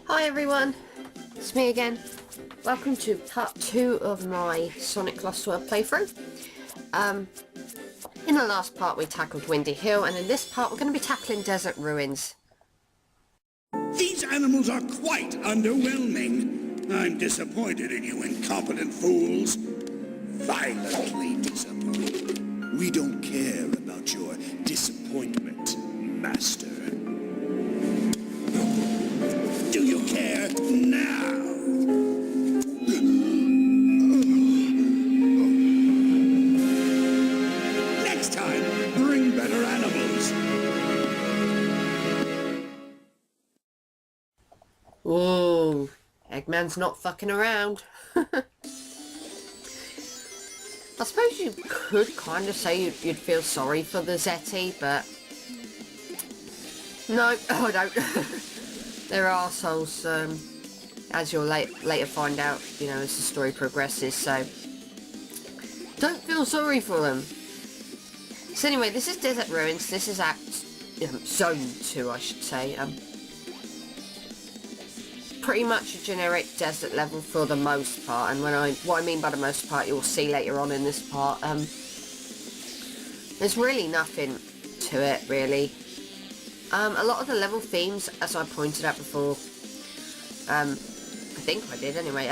Hi everyone, it's me again. Welcome to part 2 of my Sonic Lost World playthrough. In the last part we tackled Windy Hill, and in this part we're going to be tackling Desert Ruins. These animals are quite underwhelming. I'm disappointed in you incompetent fools. Violently disappointed. We don't care about your disappointment, Master. Do you care now? Next time, bring better animals. Whoa, Eggman's not fucking around. I suppose you could kind of say you'd feel sorry for the Zeti, but no, I don't. They're arseholes, as you'll later find out, you know, as the story progresses, so don't feel sorry for them. So anyway, this is Desert Ruins. This is Zone 2, I should say. Pretty much a generic desert level for the most part, and what I mean by the most part you'll see later on in this part. There's really nothing to it, really. A lot of the level themes, as I pointed out before, I think I did anyway,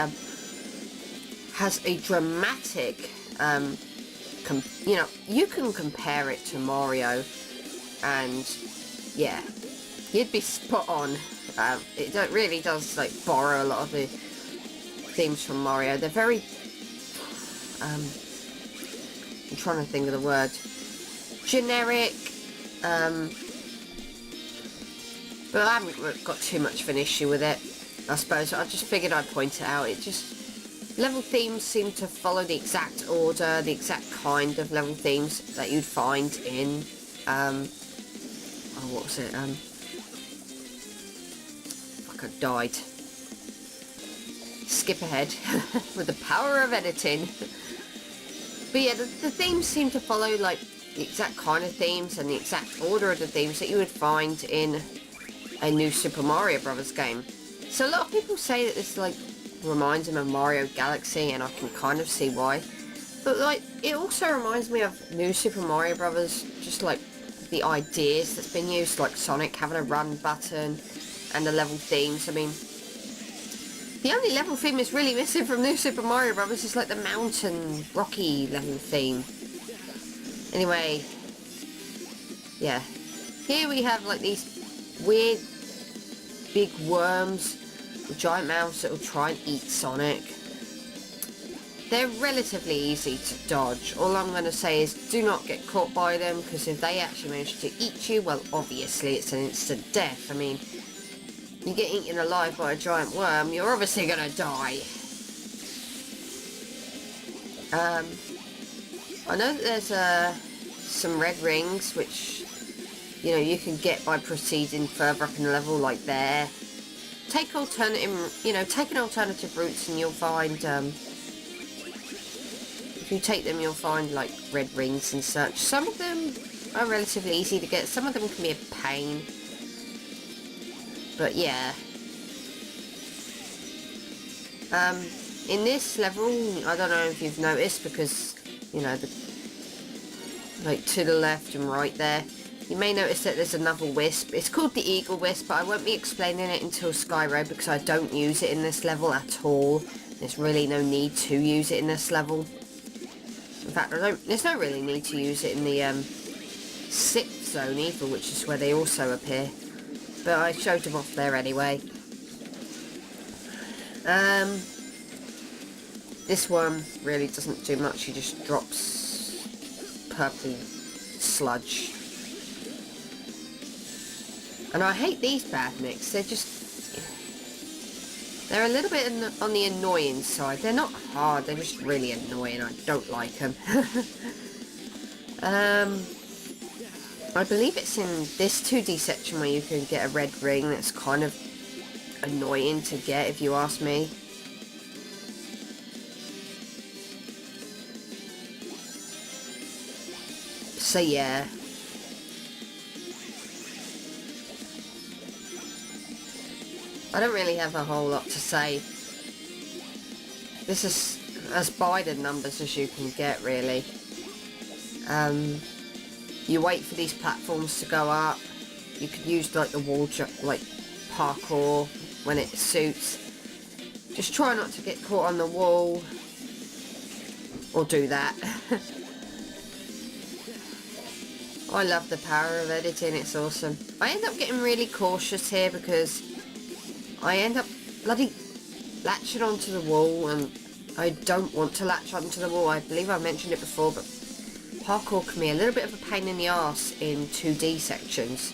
has a dramatic, you know, you can compare it to Mario, and yeah, you'd be spot on. It really does like borrow a lot of the themes from Mario. They're very, I'm trying to think of the word, generic, but I haven't got too much of an issue with it, I suppose. I just figured I'd point it out. It just, level themes seem to follow the exact order, the exact kind of level themes that you'd find in, oh, what was it, fuck, I died. Skip ahead, with the power of editing. But yeah, the themes seem to follow, like, the exact kind of themes and the exact order of the themes that you would find in a new Super Mario Brothers game. So a lot of people say that this like reminds them of Mario Galaxy, and I can kind of see why. But like, it also reminds me of New Super Mario Brothers, just like the ideas that's been used, like Sonic having a run button and the level themes. I mean, the only level theme is really missing from New Super Mario Brothers is like the mountain rocky level theme. Anyway, yeah, here we have like these weird big worms with giant mouths that will try and eat Sonic. They're relatively easy to dodge. All I'm going to say is do not get caught by them, because if they actually manage to eat you, well, obviously it's an instant death. I mean, you get eaten alive by a giant worm, you're obviously going to die. I know that there's some red rings which, you know, you can get by proceeding further up in the level, like there. Take an alternative routes, and you'll find, if you take them, you'll find like red rings and such. Some of them are relatively easy to get, some of them can be a pain. But yeah. In this level, I don't know if you've noticed, because, you know, like to the left and right there, you may notice that there's another wisp. It's called the Eagle Wisp, but I won't be explaining it until Skyro, because I don't use it in this level at all. There's really no need to use it in this level. In fact, there's no really need to use it in the 6th zone either, which is where they also appear. But I showed them off there anyway. This one really doesn't do much. He just drops purple sludge. And I hate these bad mix. They're just, they're a little bit on the annoying side. They're not hard, they're just really annoying. I don't like them. I believe it's in this 2D section where you can get a red ring that's kind of annoying to get, if you ask me. So yeah. I don't really have a whole lot to say. This is as Biden numbers as you can get, really. You wait for these platforms to go up. You could use like the wall jump, like parkour when it suits. Just try not to get caught on the wall. Or do that. I love the power of editing, it's awesome. I end up getting really cautious here because I end up bloody latching onto the wall, and I don't want to latch onto the wall. I believe I mentioned it before, but parkour can be a little bit of a pain in the arse in 2D sections.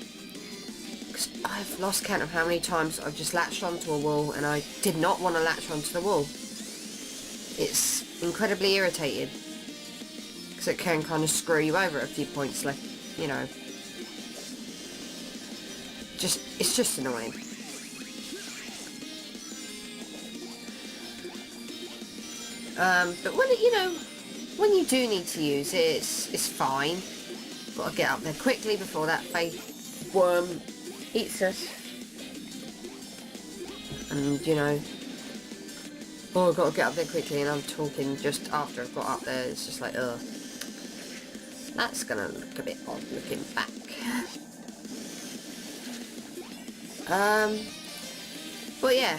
Because I've lost count of how many times I've just latched onto a wall and I did not want to latch onto the wall. It's incredibly irritating because it can kind of screw you over at a few points, like, you know, it's just annoying. But when when you do need to use it, it's fine. Got to get up there quickly before that fake worm eats us. And oh, I've got to get up there quickly, and I'm talking just after I've got up there. It's just like, ugh. That's gonna look a bit odd looking back. But yeah,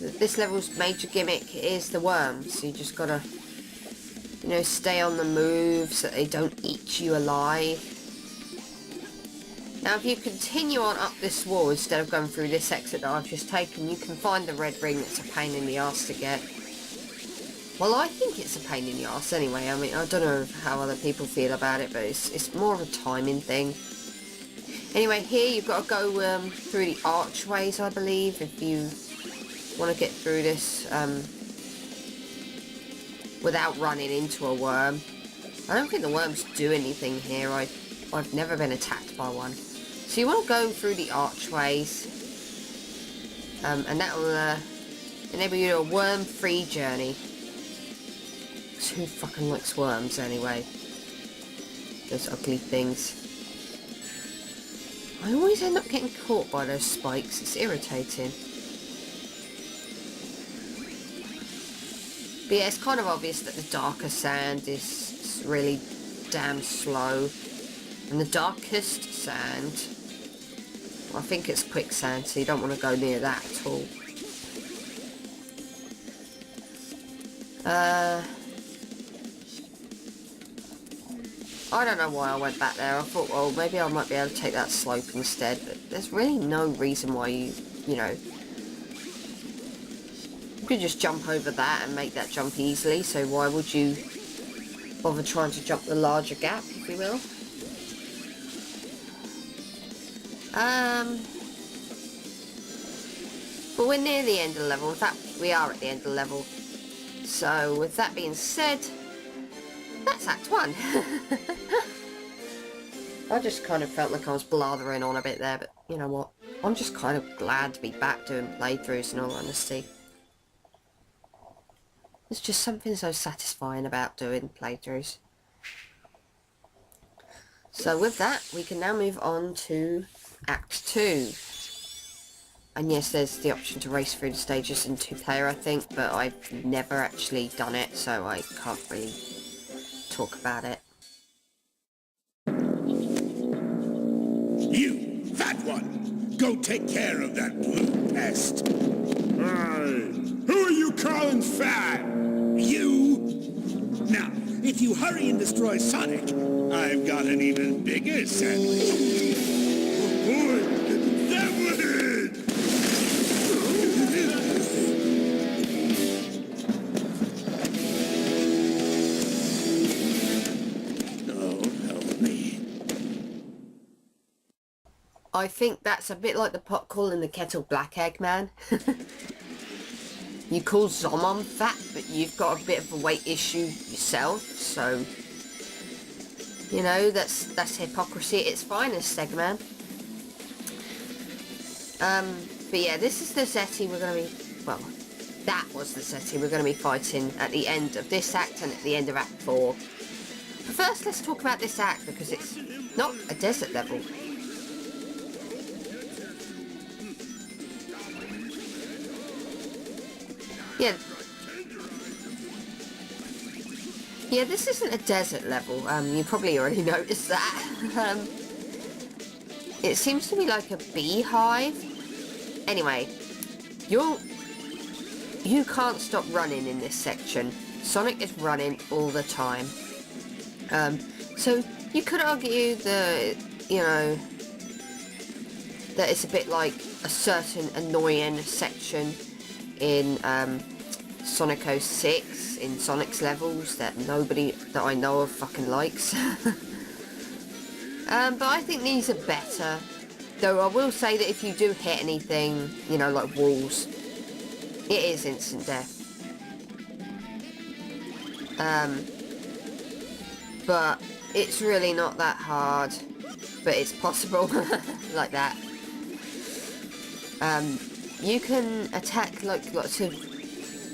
this level's major gimmick is the worms. So you just gotta, stay on the move so they don't eat you alive. Now, if you continue on up this wall instead of going through this exit that I've just taken, you can find the red ring that's a pain in the arse to get. Well, I think it's a pain in the arse anyway. I mean, I don't know how other people feel about it, but it's more of a timing thing. Anyway, here you've got to go through the archways, I believe, if you want to get through this without running into a worm. I don't think the worms do anything here. I've never been attacked by one. So you want to go through the archways, and that will enable you a worm-free journey. Who fucking likes worms anyway? Those ugly things. I always end up getting caught by those spikes. It's irritating. But yeah, it's kind of obvious that the darker sand is really damn slow. And the darkest sand, I think it's quicksand, so you don't want to go near that at all. I don't know why I went back there. I thought, well, maybe I might be able to take that slope instead, but there's really no reason why you could just jump over that and make that jump easily, so why would you bother trying to jump the larger gap, if you will? But we're near the end of the level. In fact, we are at the end of the level. So, with that being said, that's Act 1. I just kind of felt like I was blathering on a bit there, but you know what? I'm just kind of glad to be back doing playthroughs, in all honesty. There's just something so satisfying about doing playthroughs. So with that, we can now move on to Act 2. And yes, there's the option to race through the stages in 2-player, I think, but I've never actually done it, so I can't really talk about it. You, fat one, go take care of that blue pest. Who are you calling fat? You. Now, if you hurry and destroy Sonic, I've got an even bigger sandwich. Oh boy, that would hurt! Oh, help me. I think that's a bit like the pot calling the kettle black, Eggman. You call Zomom fat, but you've got a bit of a weight issue yourself, so that's hypocrisy at its finest, Eggman. But yeah, this is the Zeti we're going to be, well, that was the Zeti we're going to be fighting at the end of this act and at the end of Act 4. But first, let's talk about this act, because it's not a desert level. Yeah. Yeah, this isn't a desert level. You probably already noticed that. It seems to be like a beehive. Anyway, you can't stop running in this section. Sonic is running all the time. So you could argue that, you know, that it's a bit like a certain annoying section in Sonic 06 in Sonic's levels that nobody that I know of fucking likes. But I think these are better. Though I will say that if you do hit anything, you know, like walls, it is instant death. But it's really not that hard. But it's possible, like that. You can attack like lots of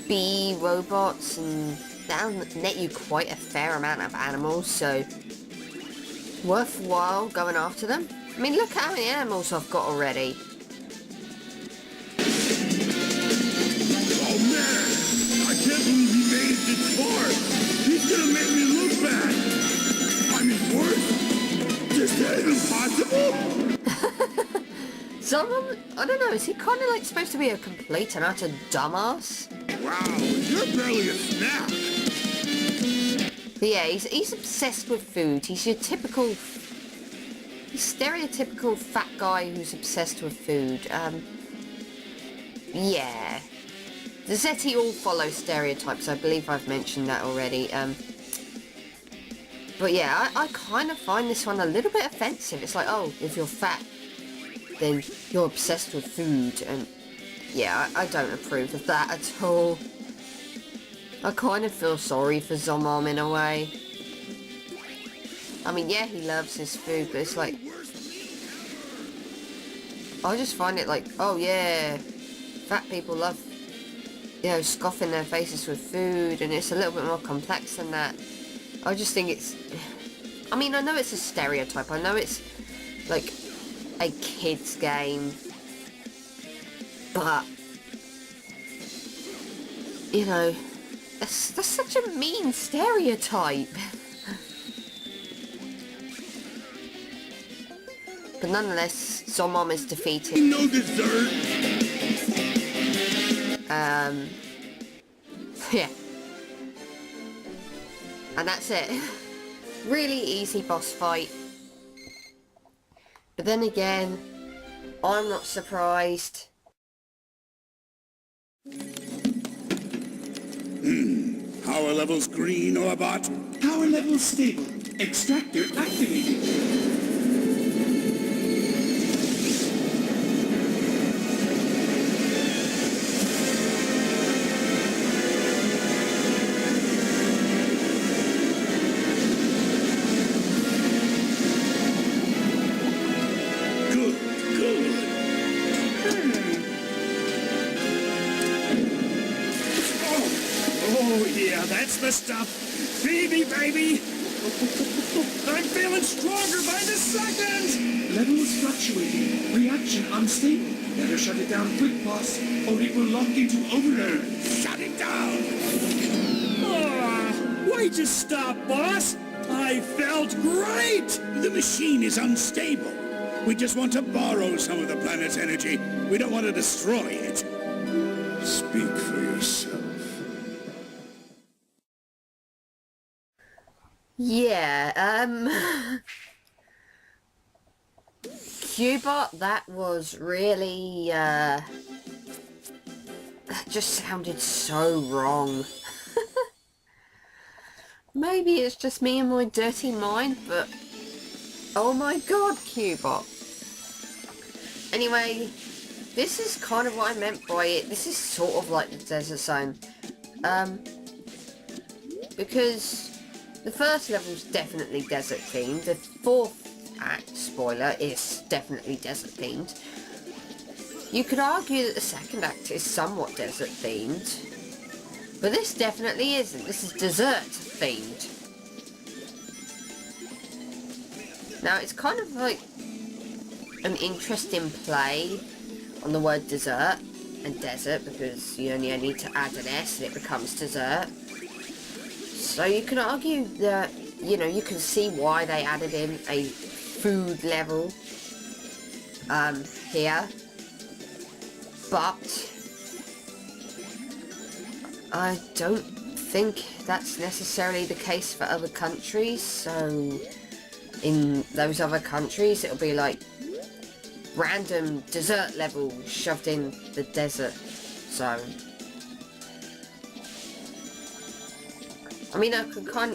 bee robots, and that'll net you quite a fair amount of animals, so worthwhile going after them. I mean, look how many animals I've got already. Oh man! I can't believe he made it this far! He's gonna make me look bad! I mean, worse? Is that even possible? Zomom, I don't know, is he kind of like supposed to be a complete and utter dumbass? Wow, you're barely a snack! But yeah, he's obsessed with food. He's your typical, stereotypical fat guy who's obsessed with food. Yeah. The Zeti all follow stereotypes. I believe I've mentioned that already. But yeah, I kind of find this one a little bit offensive. It's like, oh, if you're fat, then you're obsessed with food. And yeah, I don't approve of that at all. I kind of feel sorry for Zomom in a way. I mean, yeah, he loves his food, but it's like, I just find it like, oh yeah, fat people love, you know, scoffing their faces with food, and it's a little bit more complex than that. I just think it's, I mean, I know it's a stereotype, I know it's like a kid's game, but, you know, that's such a mean stereotype. But nonetheless, Zomom is defeated. No dessert! Yeah. And that's it. Really easy boss fight. But then again, I'm not surprised. Power levels green, Orbot? Power level stable. Extractor activated. That's the stuff! Feed me, baby! I'm feeling stronger by the second! Levels fluctuating. Reaction unstable. Better shut it down quick, boss, or it will lock into overload. Shut it down! Why just stop, boss? I felt great! The machine is unstable. We just want to borrow some of the planet's energy. We don't want to destroy it. Speak for yourself. Yeah, Qbot, that was really, that just sounded so wrong. Maybe it's just me and my dirty mind, but oh my god, Qbot. Anyway, this is kind of what I meant by it. This is sort of like the Desert Zone. Because the first level's definitely desert themed. The fourth act, spoiler, is definitely desert themed. You could argue that the second act is somewhat desert themed, but this definitely isn't. This is desert themed. Now it's kind of like an interesting play on the word dessert, and desert, because you only need to add an S and it becomes dessert. So you can argue that, you know, you can see why they added in a food level here, but I don't think that's necessarily the case for other countries. So in those other countries it'll be like random dessert level shoved in the desert zone. I mean,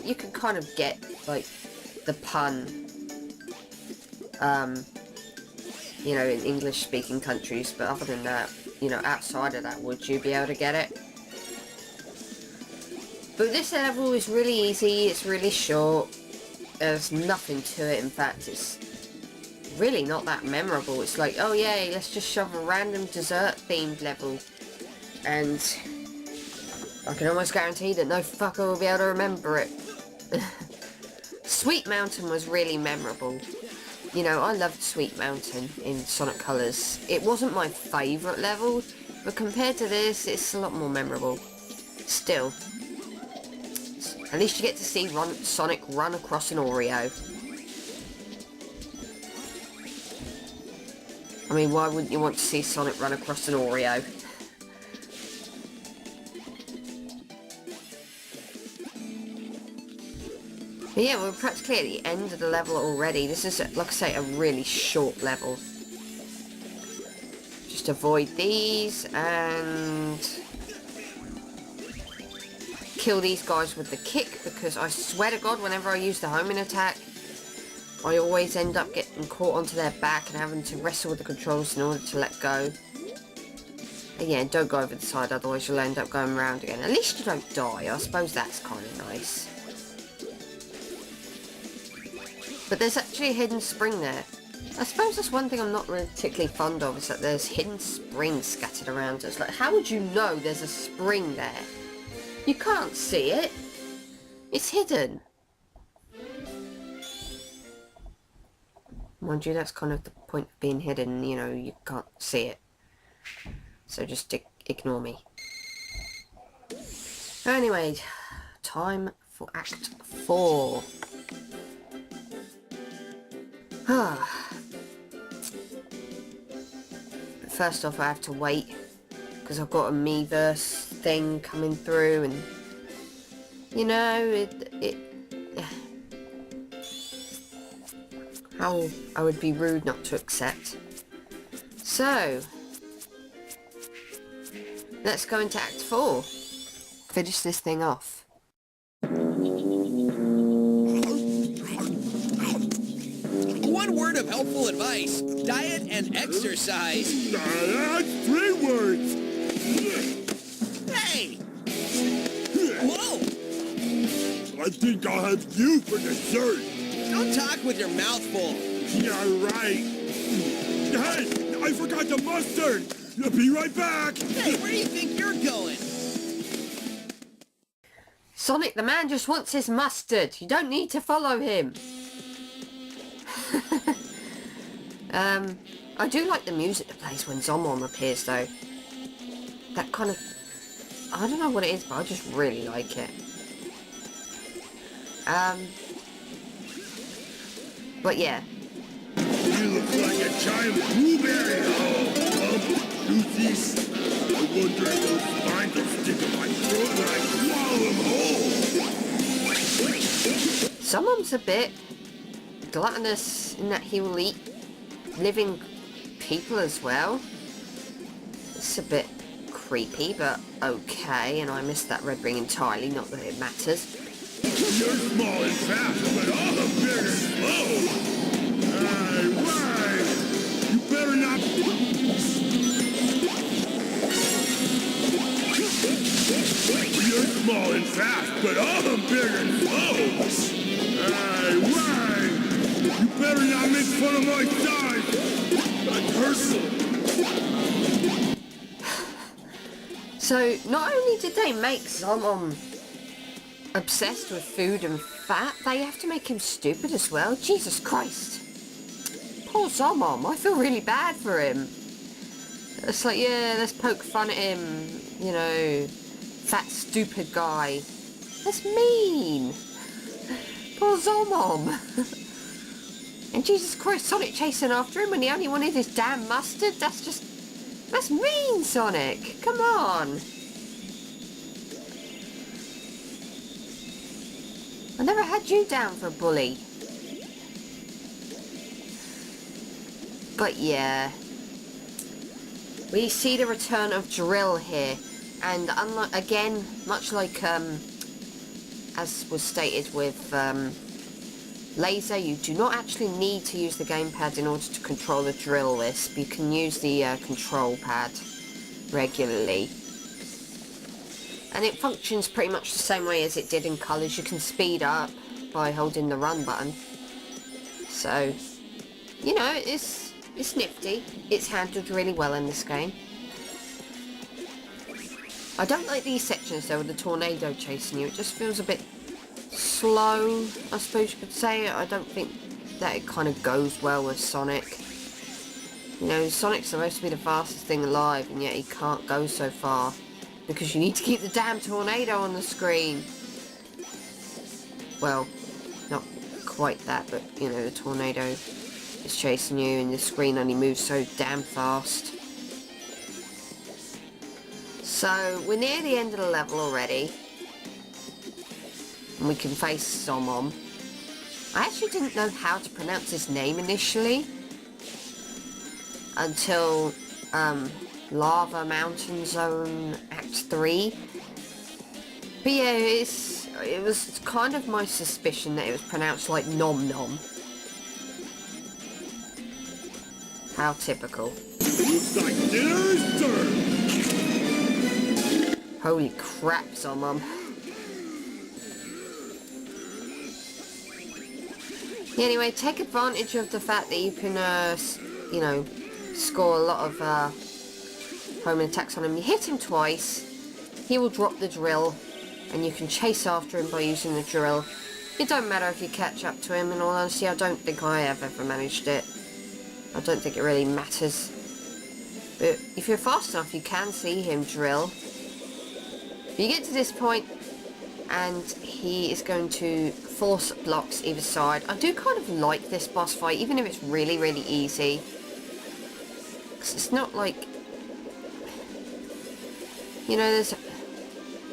you can kind of get like the pun, you know, in English speaking countries, but other than that, you know, outside of that, would you be able to get it? But this level is really easy, it's really short, there's nothing to it. In fact, it's really not that memorable. It's like, oh yay, let's just shove a random dessert themed level, and I can almost guarantee that no fucker will be able to remember it. Sweet Mountain was really memorable. You know, I loved Sweet Mountain in Sonic Colors. It wasn't my favourite level, but compared to this, it's a lot more memorable. Still. At least you get to see Sonic run across an Oreo. I mean, why wouldn't you want to see Sonic run across an Oreo? But yeah, we're practically at the end of the level already. This is, like I say, a really short level. Just avoid these and kill these guys with the kick, because I swear to God, whenever I use the homing attack, I always end up getting caught onto their back and having to wrestle with the controls in order to let go. And yeah, don't go over the side, otherwise you'll end up going around again. At least you don't die. I suppose that's kind of nice. But there's actually a hidden spring there. I suppose that's one thing I'm not really particularly fond of, is that there's hidden springs scattered around us. Like, how would you know there's a spring there? You can't see it. It's hidden. Mind you, that's kind of the point of being hidden, you know, you can't see it. So just ignore me. Anyway, time for Act 4. First off, I have to wait, because I've got a Miiverse thing coming through, and you know, how I would be rude not to accept. So let's go into Act 4. Finish this thing off. One word of helpful advice: diet and exercise. That's 3 words. Hey! Whoa! I think I'll have you for dessert. Don't talk with your mouth full. Yeah, right. Hey, I forgot the mustard. Be right back. Hey, where do you think you're going? Sonic, the man just wants his mustard. You don't need to follow him. I do like the music that plays when Zomom appears, though. That kind of... I don't know what it is, but I just really like it. But yeah. You look like a giant blueberry. Oh, juices. I wonder if those spines will stick in my throat when I swallow them whole. Zomom's a bit gluttonous in that he will eat living people as well. It's a bit creepy, but okay, and I missed that red ring entirely, not that it matters. You're small and fast, but I'm big and slow. Why? You better not... You're small and fast, but I'm big and slow. Why? You better not make fun of my size. That's hurtful. So, not only did they make Zomom obsessed with food and fat, they have to make him stupid as well. Jesus Christ. Poor Zomom, I feel really bad for him. It's like, yeah, let's poke fun at him, you know, fat stupid guy. That's mean. Poor Zomom. And Jesus Christ, Sonic chasing after him when he only wanted his damn mustard? That's mean, Sonic. Come on. I never had you down for a bully. But yeah. We see the return of Drill here. And unlike, again, much like as was stated with Laser, you do not actually need to use the gamepad in order to control the drill wisp. You can use the control pad regularly. And it functions pretty much the same way as it did in Colours. You can speed up by holding the run button. So, you know, it's nifty. It's handled really well in this game. I don't like these sections though with the tornado chasing you. It just feels a bit slow, I suppose you could say. I don't think that it kind of goes well with Sonic. You know, Sonic's supposed to be the fastest thing alive, and yet he can't go so far because you need to keep the damn tornado on the screen. Well, not quite that, but you know, the tornado is chasing you and the screen only moves so damn fast. So we're near the end of the level already. And we can face Zomom. I actually didn't know how to pronounce his name initially. Until Lava Mountain Zone Act 3. But yeah, it was kind of my suspicion that it was pronounced like Nom Nom. How typical. Looks like dinner's served. Holy crap, Zomom. Anyway, take advantage of the fact that you can, you know, score a lot of homing attacks on him. You hit him twice, he will drop the drill, and you can chase after him by using the drill. It don't matter if you catch up to him, in all honesty. I don't think I have ever managed it. I don't think it really matters. But if you're fast enough, you can see him drill. You get to this point, and he is going to force blocks either side. I do kind of like this boss fight, even if it's really, really easy. Because it's not like... You know, there's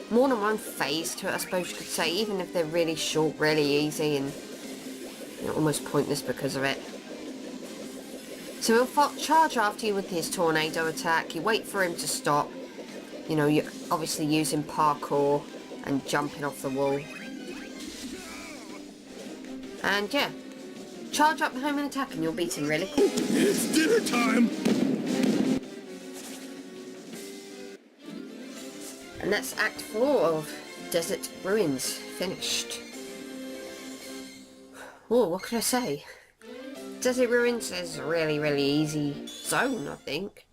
more than one phase to it, I suppose you could say, even if they're really short, really easy, and you know, almost pointless because of it. So he'll charge after you with his tornado attack. You wait for him to stop. You know, you're obviously using parkour and jumping off the wall. And yeah, charge up the homing attack and you'll beat him really quick. It's dinner time. And that's Act 4 of Desert Ruins finished. Oh, what can I say? Desert Ruins is a really, really easy zone, I think.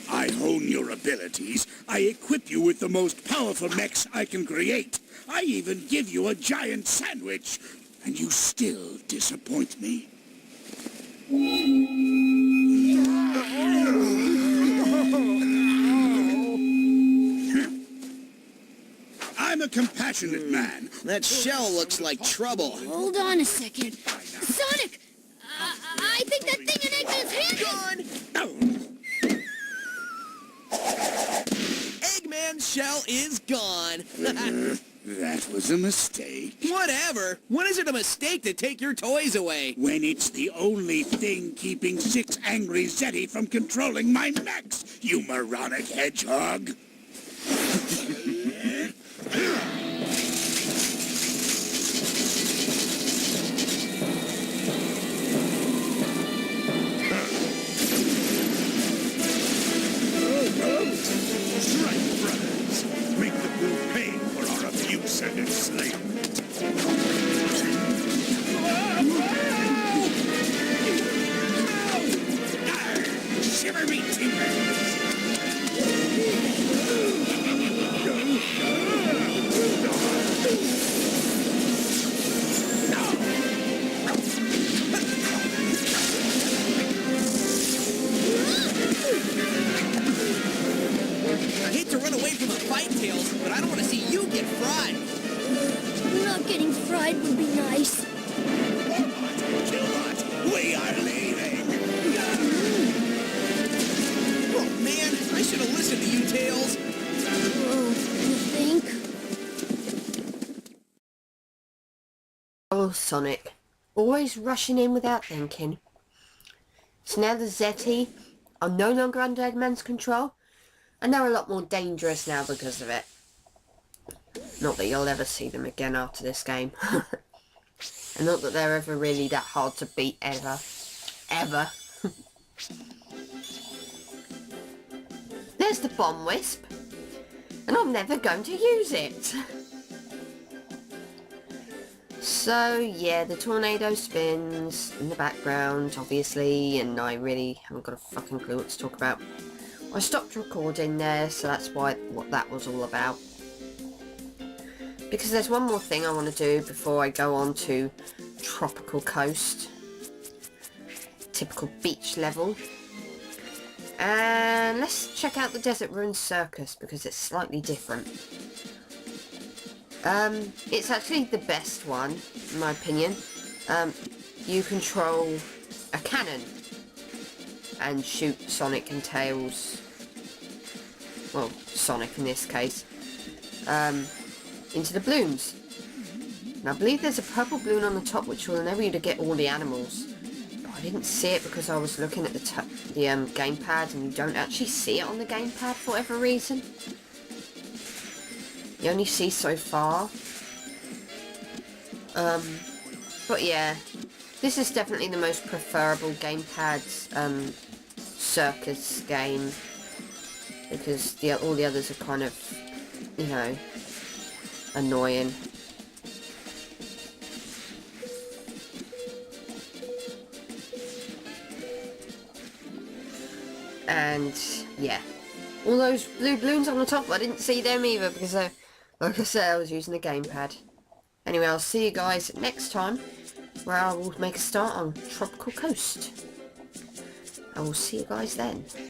I hone your abilities. I equip you with the most powerful mechs I can create. I even give you a giant sandwich. And you still disappoint me. I'm a compassionate man. That shell looks like trouble. Hold on a second. Sonic! I think that thing in Eggman's hand... Gone! Eggman's shell is gone. That was a mistake. Whatever. When is it a mistake to take your toys away? When it's the only thing keeping 6 angry Zeti from controlling my mechs, you moronic hedgehog. Strike, brothers. Make the fool pay for our abuse and enslavement. Shiver me timbers! right, Tails, but I don't want to see you get fried. Not getting fried would be nice. Killbot, we are leaving. Oh, man, I should have listened to you, Tails. Oh, you think? Oh, Sonic. Always rushing in without thinking. So now the Zeti are no longer under Eggman's control, and they're a lot more dangerous now because of it. Not that you'll ever see them again after this game. And not that they're ever really that hard to beat, ever. Ever. There's the bomb wisp. And I'm never going to use it. So, yeah, the tornado spins in the background, obviously, and I really haven't got a fucking clue what to talk about. I stopped recording there, so that's what that was all about. Because there's one more thing I want to do before I go on to Tropical Coast. Typical beach level. And let's check out the Desert Ruin Circus, because it's slightly different. It's actually the best one, in my opinion. You control a cannon and shoot Sonic and Tails, well, Sonic in this case, into the balloons. And I believe there's a purple balloon on the top which will enable you to get all the animals. But I didn't see it because I was looking at the gamepad, and you don't actually see it on the gamepad for whatever reason. You only see so far. But yeah, this is definitely the most preferable gamepad circus game, because all the others are kind of, you know, annoying. And yeah, all those blue balloons on the top, I didn't see them either because like I said, I was using the gamepad. Anyway, I'll see you guys next time, where I will make a start on Tropical Coast. I will see you guys then.